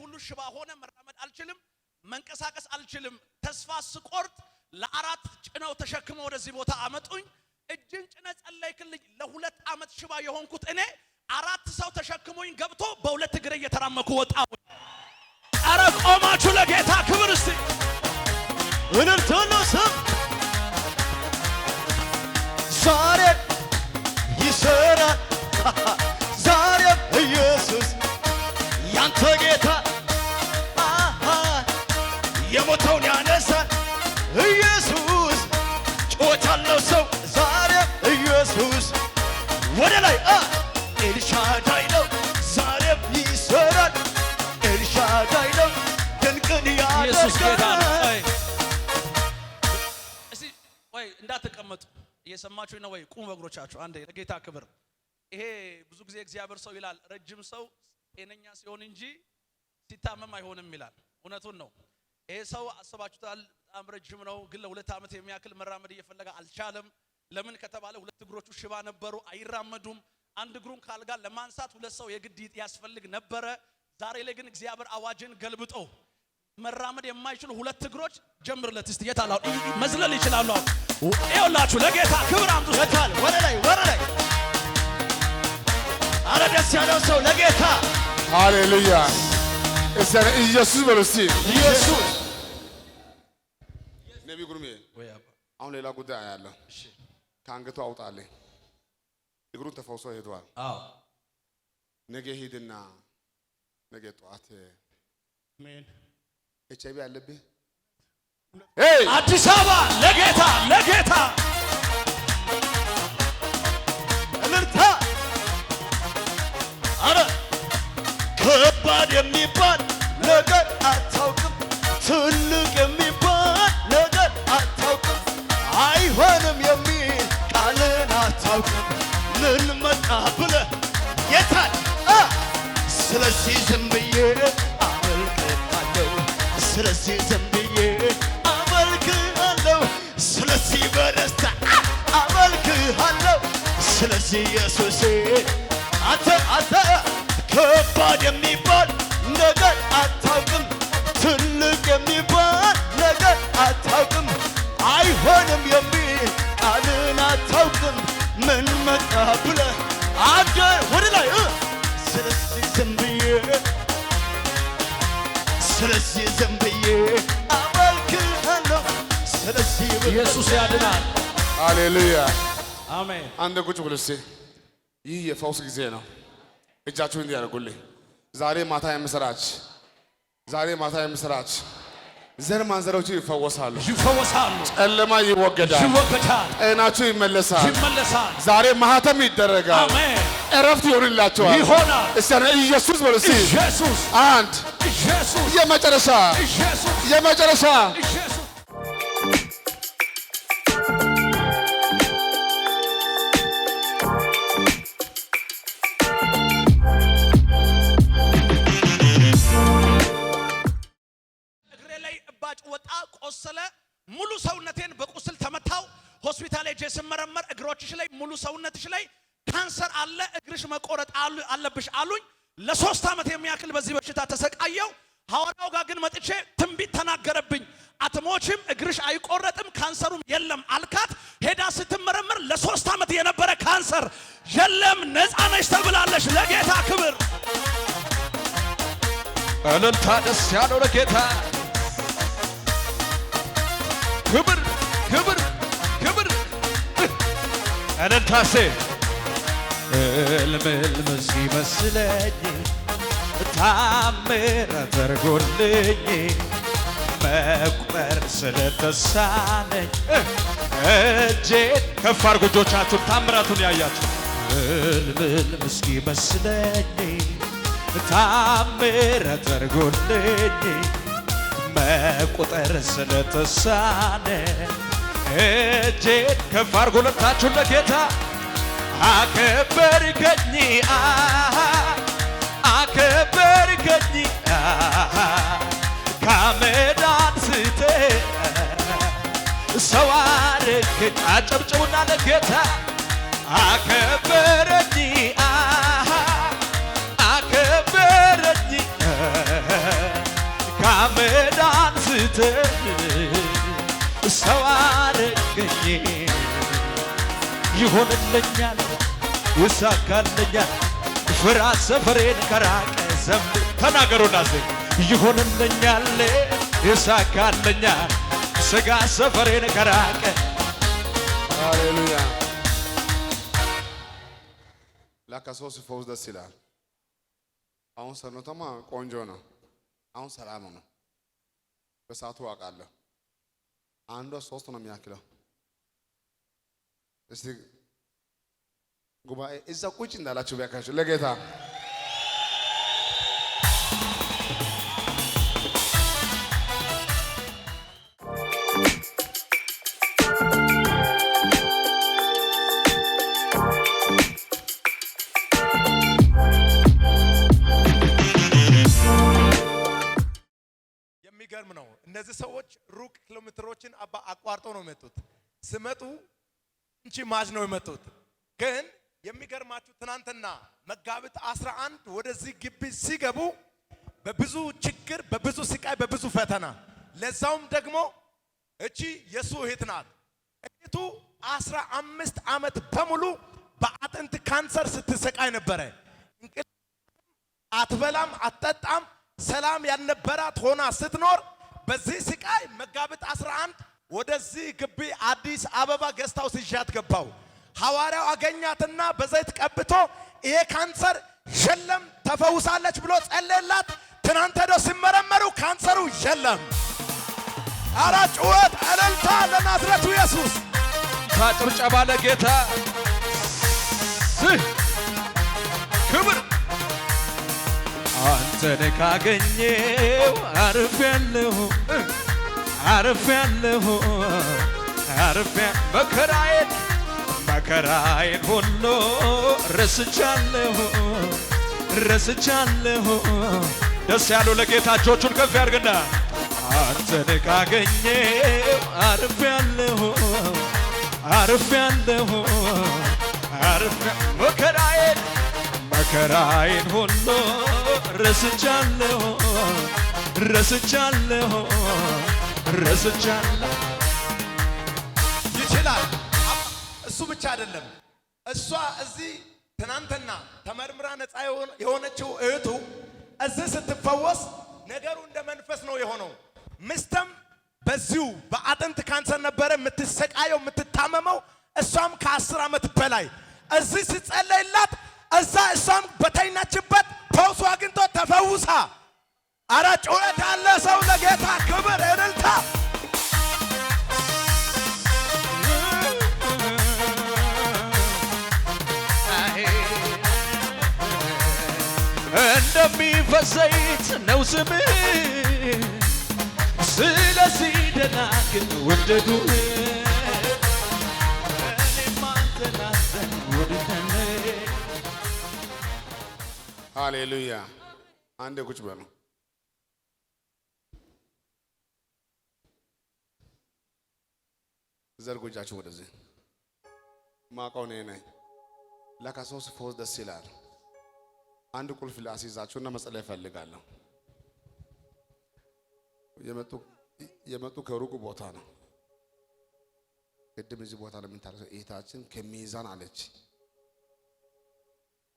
ሁሉ ሽባ ሆነ መራመድ አልችልም መንቀሳቀስ አልችልም ተስፋ ስቆርጥ ለአራት ጭነው ተሸክመው ወደዚህ ቦታ አመጡኝ እጅን ጭነ ጸለይክልኝ ለሁለት አመት ሽባ የሆንኩት እኔ አራት ሰው ተሸክሞኝ ገብቶ በሁለት እግሬ እየተራመኩ ወጣው አረ ቆማችሁ ለጌታ ክብር እስቲ እልልታና ሰብ ዛሬ ይሰራል ዛሬ ኢየሱስ ያንተ ጌታ የሞተውን ያነሳል ኢየሱስ ጮታለው ሰው ዛሬ ኢየሱስ ወደ ላይ ኤልሻዳይ ነው ዛሬም ይሰራል ኤልሻዳይ ነው ድንቅን ያደርጋል እሺ ወይ እንዳትቀመጡ እየሰማችሁ ነው ወይ ቁሙ በእግሮቻችሁ አንዴ ለጌታ ክብር ይሄ ብዙ ጊዜ እግዚአብሔር ሰው ይላል ረጅም ሰው ጤነኛ ሲሆን እንጂ ሲታመም አይሆንም ይላል እውነቱን ነው ይሄ ሰው አስባችሁታል በጣም ረጅም ነው ግን ለሁለት አመት የሚያክል መራመድ እየፈለገ አልቻለም ለምን ከተባለ ሁለት እግሮቹ ሽባ ነበሩ አይራመዱም አንድ እግሩን ካልጋ ለማንሳት ሁለት ሰው የግድ ያስፈልግ ነበረ ዛሬ ላይ ግን እግዚአብሔር አዋጅን ገልብጦ መራመድ የማይችሉ ሁለት እግሮች ጀምርለት እስቲ የታላው መዝለል ይችላሉ ይኸውላችሁ ለጌታ ክብር አምጡ ለታል ወደ ላይ አረ ደስ ያለው ሰው ለጌታ ሃሌሉያ እሰረ ኢየሱስ በሉሲ ኢየሱስ ነቢ ጉርሜ ወይ አባ አሁን ሌላ ጉዳይ አያለሁ እሺ ካንገቱ አውጣለኝ እግሩን ተፈውሶ ሄዷል አዎ ነገ ሂድና ነገ ጧት አሜን ኤችአይቪ አለብህ አዲስ አበባ ለጌታ እልልታ አረ ከባድ የሚባል ነገር አታውቅም ትልቅ የሚባል ነገር አታውቅም አይሆንም የሚል ቃልን አታውቅም ምን መጣ ብለህ የታል ስለዚህ ዝም ብዬ አመልክሃለሁ ስለዚህ ዝም ብዬ አመልክሃለሁ ስለዚህ በደስታ አመልክሃለሁ ስለዚህ ኢየሱሴ አንተ ከባድ የሚባል ነገር አታውቅም ትልቅ የሚባል ነገር አታውቅም አይሆንም የሚል ቃልን አታውቅም ምን መጣ ብለህ አንተ ወደ ላይ ስለዚህ ዝም ብዬ አመልክሃለሁ ስለዚህ ኢየሱስ ያድናል ሃሌሉያ አሜን አንደ ቁጭ ብሎ እስቲ ይህ የፈውስ ጊዜ ነው እጃችሁን እንዲያደርጉልኝ ዛሬ ማታ የምስራች ዘር ማንዘሮቹ ይፈወሳሉ ጨለማ ይወገዳል ጤናችሁ ይመለሳል ዛሬ ማህተም ይደረጋል አሜን እረፍት ይሆንላችኋል ይሆናል እስቲ ኢየሱስ በሉ እስቲ ኢየሱስ አንድ ኢየሱስ የመጨረሻ ኢየሱስ ወጣ ቆሰለ ሙሉ ሰውነቴን በቁስል ተመታው ሆስፒታል ሄጄ ስመረመር እግሮችሽ ላይ ሙሉ ሰውነትሽ ላይ ካንሰር አለ እግርሽ መቆረጥ አለብሽ አሉኝ ለ3 አመት የሚያክል በዚህ በሽታ ተሰቃየው ሐዋርያው ጋር ግን መጥቼ ትንቢት ተናገረብኝ አትሞችም እግርሽ አይቆረጥም ካንሰሩም የለም አልካት ሄዳ ስትመረመር ለ3 አመት የነበረ ካንሰር የለም ነፃ ነሽ ተብላለሽ ለጌታ ክብር እልልታ ደስ ያለው ለጌታ ክብር እልልታሴ እልም ሲመስለኝ ታምር ተደርጎልኝ መቁጠር ስለተሳነኝ እጄን ከፍ አድርጉ እጆቻችሁን ታምራቱን ያያችሁ እልም ሲመስለኝ ታምር ተደርጎልኝ መቁጠር ስለተሳነኝ እጄን ከፍ አድርጉ ሁለታችሁን ለጌታ አከበርከኝ ካመድ አንስተህ ሰው አደረግከኝ አጨብጭቡና ለጌታ አከበረኝ ሰው አረገኝ ይሆንልኛል ይሳካልኛል ፍርሃት ሰፈሬን ከራቀ ዘምር ተናገሩና ይሆንልኛል ይሳካልኛል ስጋት ሰፈሬን ከራቀ ሃሌሉያ ለካሶ ሲፈውስ ደስ ይላል አሁን ሰኖተማ ቆንጆ ነው አሁን ሰላም ነው በሰዓቱ አውቃለሁ አንዷ 3 ነው የሚያክለው እስቲ ጉባኤ እዛ ቁጭ እንዳላችሁ ቢያካችሁ ለጌታ የሚገርም ነው። እነዚህ ሰዎች ሩቅ ኪሎሜትሮችን አቋርጠው ነው የመጡት። ስመጡ እንቺ ማጅ ነው የመጡት። ግን የሚገርማችሁ ትናንትና መጋቢት 11 ወደዚህ ግቢ ሲገቡ በብዙ ችግር፣ በብዙ ስቃይ፣ በብዙ ፈተና ለዛውም ደግሞ እቺ የሱ እህት ናት። እህቱ 15 ዓመት በሙሉ በአጥንት ካንሰር ስትሰቃይ ነበረ። አትበላም፣ አትጠጣም፣ ሰላም ያልነበራት ሆና ስትኖር በዚህ ስቃይ መጋቢት 11 ወደዚህ ግቢ አዲስ አበባ ገስታው ሲሻት ገባው። ሐዋርያው አገኛትና በዘይት ቀብቶ ይሄ ካንሰር የለም ተፈውሳለች ብሎ ጸለየላት። ትናንት ሄዶ ሲመረመሩ ካንሰሩ የለም። አራ ጩኸት እልልታ ለናዝሬቱ ኢየሱስ ጭብጨባ ለጌታ ክብር አንተን ካገኘው አርፌያለሁ አርፌያለሁ መከራዬን ሁሉ ረስቻለሁ ደስ ያለው ለጌታ እጆቹን ከፍ ያድርግና አንተን ካገኘው አርፌያለሁ መከራዬን ሁሉ ረስቻለሁ ይችላል። እሱ ብቻ አይደለም። እሷ እዚህ ትናንትና ተመርምራ ነፃ የሆነችው እህቱ እዚህ ስትፈወስ ነገሩ እንደ መንፈስ ነው የሆነው። ምስተም በዚሁ በአጥንት ካንሰር ነበረ የምትሰቃየው የምትታመመው። እሷም ከ10 ዓመት በላይ እዚህ ሲጸለይላት እዛ እሷም በተኛችበት ፈውሱ አግኝቶ ተፈውሳ። አረ ጩኸት ያለ ሰው ለጌታ ክብር እልልታ። እንደሚፈስ ዘይት ነው ስምህ ስለዚህ ደናግል ወደዱ እኔም አንተን አዘን ወድተን ሃሌሉያ አንዴ ቁጭ በሉ ዘርጉ እጃችሁ ወደዚህ ማውቀው እኔ ነኝ ለካ ሰው ሲፈወስ ደስ ይላል አንድ ቁልፍ ላስይዛችሁና መጸለይ እፈልጋለሁ የመጡ ከሩቁ ቦታ ነው ቅድም እዚህ ቦታ ለምንታረሰው እህታችን ከሚዛን አለች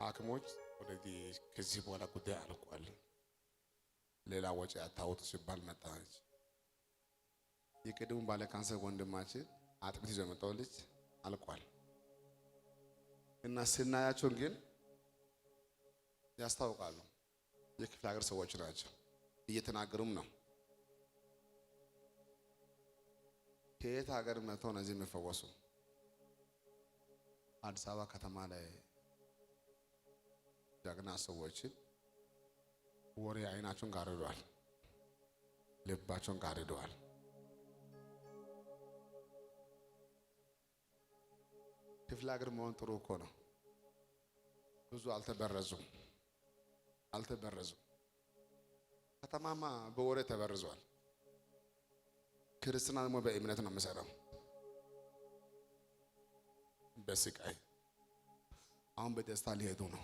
ሐኪሞች ወደዚህ ከዚህ በኋላ ጉዳይ አልቋል ሌላ ወጪ አታውጡ ሲባል መጣች የቅድሙ ባለ ካንሰር ወንድማችን አጥቢት ይዞ መጣው ልጅ አልቋል እና ስናያቸው ግን ያስታውቃሉ የክፍለ ሀገር ሰዎች ናቸው እየተናገሩም ነው ከየት ሀገር መጥተው ነው እዚህ የሚፈወሱ አዲስ አበባ ከተማ ላይ ጀግና ሰዎችን ወሬ አይናቸውን ጋርደዋል ልባቸውን ጋርደዋል ክፍለ ሀገር መሆን ጥሩ እኮ ነው ብዙ አልተበረዙም ከተማማ በወሬ ተበርዟል ክርስትና ደግሞ በእምነት ነው የምሰራው በስቃይ አሁን በደስታ ሊሄዱ ነው